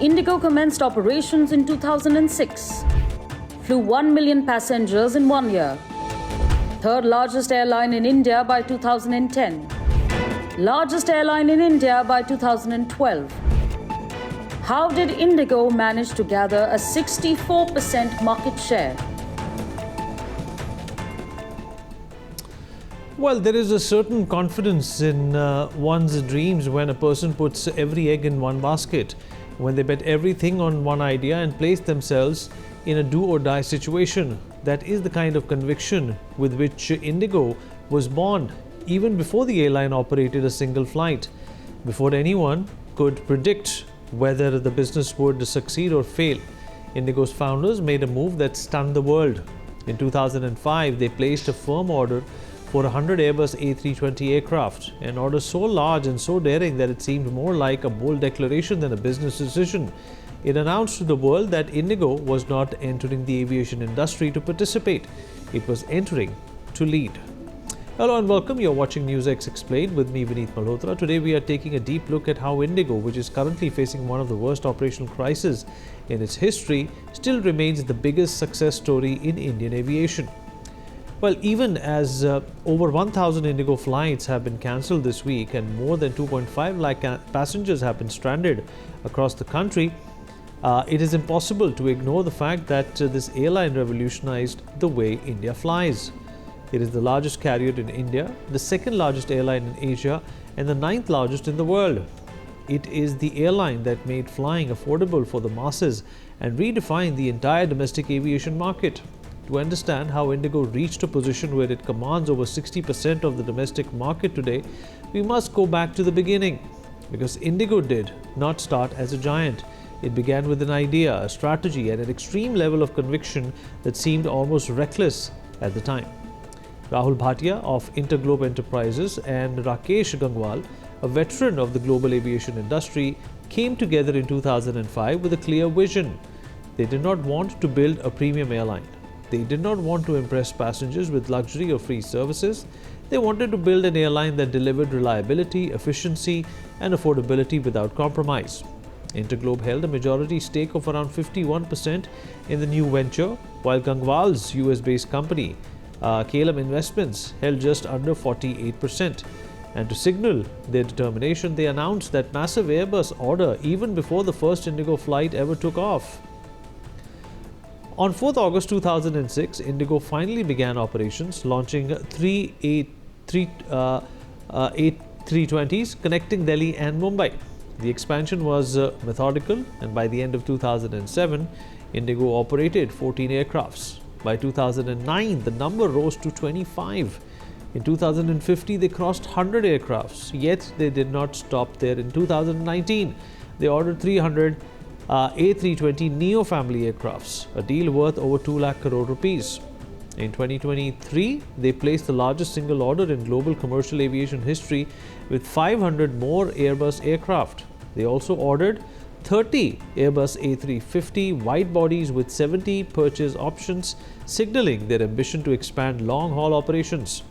IndiGo commenced operations in 2006. Flew 1 million passengers in 1 year. Third largest airline in India by 2010. Largest airline in India by 2012. How did IndiGo manage to gather a 64% market share? Well, there is a certain confidence in one's dreams when a person puts every egg in one basket, when they bet everything on one idea and place themselves in a do-or-die situation. That is the kind of conviction with which IndiGo was born, even before the airline operated a single flight, before anyone could predict whether the business would succeed or fail. IndiGo's founders made a move that stunned the world. In 2005, they placed a firm order for 100 Airbus A320 aircraft, an order so large and so daring that it seemed more like a bold declaration than a business decision. It announced to the world that IndiGo was not entering the aviation industry to participate. It was entering to lead. Hello and welcome. You're watching NewsX Xplained with me, Vineet Malhotra. Today we are taking a deep look at how IndiGo, which is currently facing one of the worst operational crises in its history, still remains the biggest success story in Indian aviation. Well, even as over 1,000 IndiGo flights have been cancelled this week and more than 2.5 lakh passengers have been stranded across the country, it is impossible to ignore the fact that this airline revolutionized the way India flies. It is the largest carrier in India, the second largest airline in Asia, and the 9th largest in the world. It is the airline that made flying affordable for the masses and redefined the entire domestic aviation market. To understand how IndiGo reached a position where it commands over 60% of the domestic market today, we must go back to the beginning. Because IndiGo did not start as a giant. It began with an idea, a strategy, and an extreme level of conviction that seemed almost reckless at the time. Rahul Bhatia of Interglobe Enterprises and Rakesh Gangwal, a veteran of the global aviation industry, came together in 2005 with a clear vision. They did not want to build a premium airline. They did not want to impress passengers with luxury or free services. They wanted to build an airline that delivered reliability, efficiency, and affordability without compromise. Interglobe held a majority stake of around 51% in the new venture, while Gangwal's US-based company, KLM Investments, held just under 48%. And to signal their determination, they announced that massive Airbus order even before the first IndiGo flight ever took off. On 4th August 2006, IndiGo finally began operations, launching three A320s connecting Delhi and Mumbai. The expansion was methodical, and by the end of 2007, IndiGo operated 14 aircrafts. By 2009, the number rose to 25. In 2050, they crossed 100 aircrafts, yet they did not stop there. In 2019, they ordered 300 A320 Neo family aircrafts, a deal worth over 2 lakh crore rupees. In 2023, they placed the largest single order in global commercial aviation history with 500 more Airbus aircraft. They also ordered 30 Airbus A350 wide bodies with 70 purchase options, signaling their ambition to expand long-haul operations.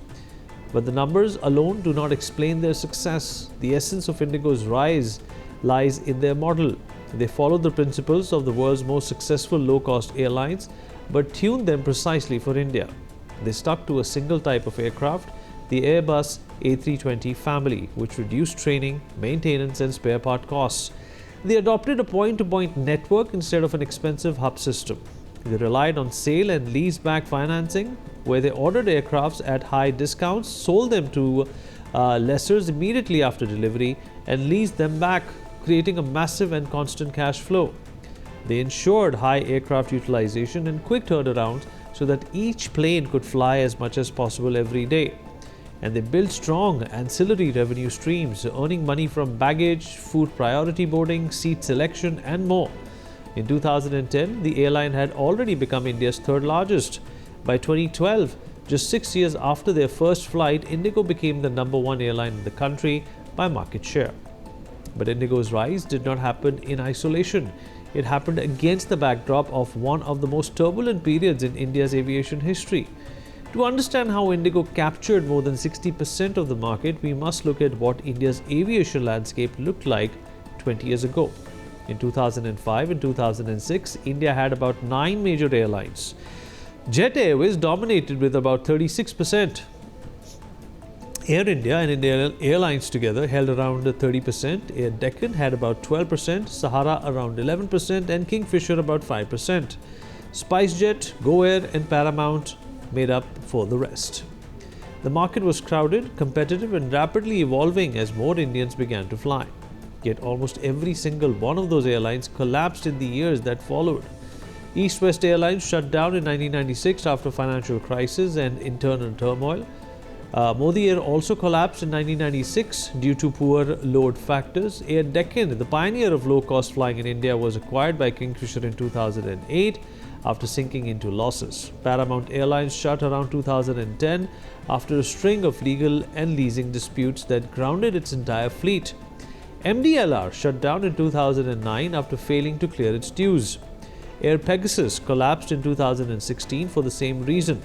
But the numbers alone do not explain their success. The essence of IndiGo's rise lies in their model. They followed the principles of the world's most successful low-cost airlines, but tuned them precisely for India. They stuck to a single type of aircraft, the Airbus A320 family, which reduced training, maintenance, and spare part costs. They adopted a point-to-point network instead of an expensive hub system. They relied on sale and lease-back financing, where they ordered aircrafts at high discounts, sold them to lessors immediately after delivery, and leased them back, creating a massive and constant cash flow. They ensured high aircraft utilization and quick turnarounds so that each plane could fly as much as possible every day. And they built strong ancillary revenue streams, earning money from baggage, food priority boarding, seat selection, and more. In 2010, the airline had already become India's third largest. By 2012, just 6 years after their first flight, IndiGo became the #1 airline in the country by market share. But IndiGo's rise did not happen in isolation. It happened against the backdrop of one of the most turbulent periods in India's aviation history. To understand how IndiGo captured more than 60% of the market, we must look at what India's aviation landscape looked like 20 years ago. In 2005 and 2006, India had about 9 major airlines. Jet Airways dominated with about 36%. Air India and Indian Airlines together held around 30%, Air Deccan had about 12%, Sahara around 11%, and Kingfisher about 5%. SpiceJet, GoAir, and Paramount made up for the rest. The market was crowded, competitive, and rapidly evolving as more Indians began to fly. Yet almost every single one of those airlines collapsed in the years that followed. East-West Airlines shut down in 1996 after financial crisis and internal turmoil. Modi Air also collapsed in 1996 due to poor load factors. Air Deccan, the pioneer of low-cost flying in India, was acquired by Kingfisher in 2008 after sinking into losses. Paramount Airlines shut around 2010 after a string of legal and leasing disputes that grounded its entire fleet. MDLR shut down in 2009 after failing to clear its dues. Air Pegasus collapsed in 2016 for the same reason.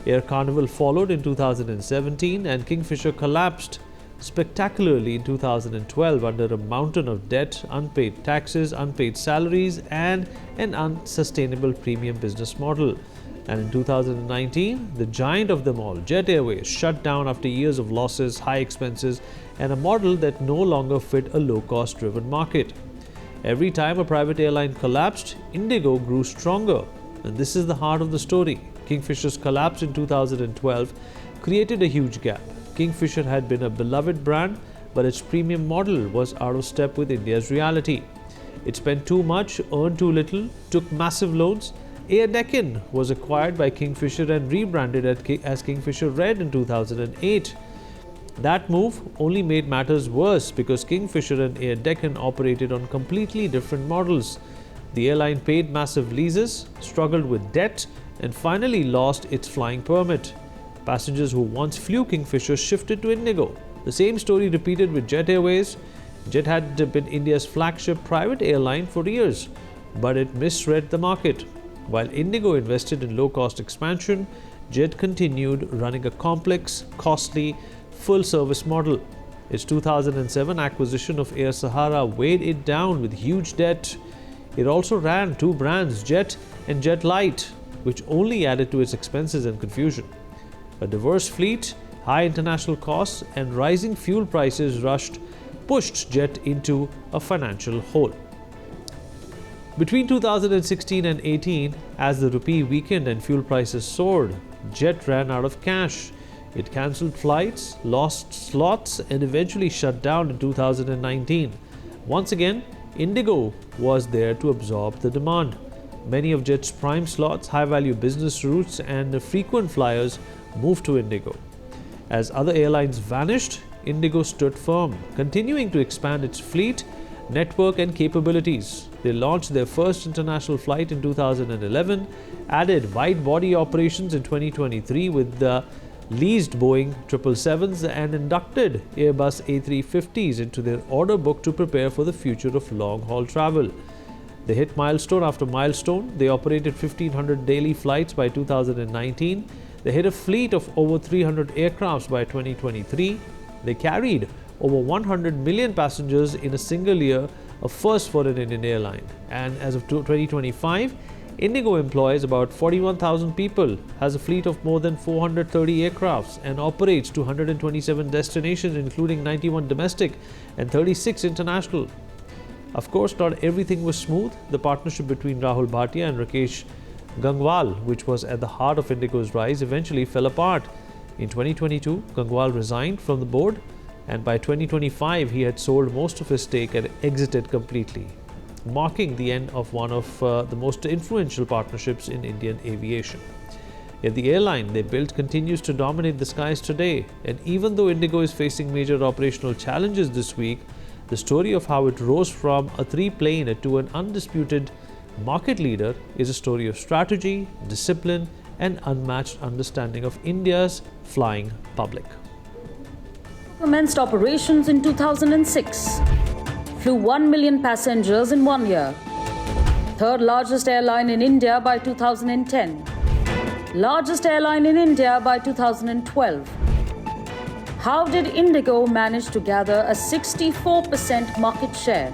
Air Carnival followed in 2017, and Kingfisher collapsed spectacularly in 2012 under a mountain of debt, unpaid taxes, unpaid salaries, and an unsustainable premium business model. And in 2019, the giant of them all, Jet Airways, shut down after years of losses, high expenses, and a model that no longer fit a low-cost driven market. Every time a private airline collapsed, IndiGo grew stronger. And this is the heart of the story. Kingfisher's collapse in 2012 created a huge gap. Kingfisher had been a beloved brand, but its premium model was out of step with India's reality. It spent too much, earned too little, took massive loans. Air Deccan was acquired by Kingfisher and rebranded as Kingfisher Red in 2008. That move only made matters worse because Kingfisher and Air Deccan operated on completely different models. The airline paid massive leases, struggled with debt, and finally lost its flying permit. Passengers who once flew Kingfisher shifted to IndiGo. The same story repeated with Jet Airways. Jet had been India's flagship private airline for years, but it misread the market. While IndiGo invested in low-cost expansion, Jet continued running a complex, costly, full-service model. Its 2007 acquisition of Air Sahara weighed it down with huge debt. It also ran two brands, Jet and Jet Light, which only added to its expenses and confusion. A diverse fleet, high international costs, and rising fuel prices pushed Jet into a financial hole. Between 2016 and 18, as the rupee weakened and fuel prices soared, Jet ran out of cash. It cancelled flights, lost slots, and eventually shut down in 2019. Once again, IndiGo was there to absorb the demand. Many of Jet's prime slots, high-value business routes, and frequent flyers moved to IndiGo. As other airlines vanished, IndiGo stood firm, continuing to expand its fleet, network, and capabilities. They launched their first international flight in 2011, added wide-body operations in 2023 with the leased Boeing 777s, and inducted Airbus A350s into their order book to prepare for the future of long-haul travel. They hit milestone after milestone. They operated 1,500 daily flights by 2019. They hit a fleet of over 300 aircrafts by 2023. They carried over 100 million passengers in a single year, a first for an Indian airline. And as of 2025, IndiGo employs about 41,000 people, has a fleet of more than 430 aircrafts, and operates to 127 destinations, including 91 domestic and 36 international. Of course, not everything was smooth. The partnership between Rahul Bhatia and Rakesh Gangwal, which was at the heart of IndiGo's rise, eventually fell apart. In 2022, Gangwal resigned from the board, and by 2025, he had sold most of his stake and exited completely, marking the end of one of the most influential partnerships in Indian aviation. Yet the airline they built continues to dominate the skies today, and even though IndiGo is facing major operational challenges this week, the story of how it rose from a three-plane to an undisputed market leader is a story of strategy, discipline, and unmatched understanding of India's flying public. Commenced operations in 2006. Flew 1 million passengers in 1 year. Third largest airline in India by 2010. Largest airline in India by 2012. How did IndiGo manage to gather a 64% market share?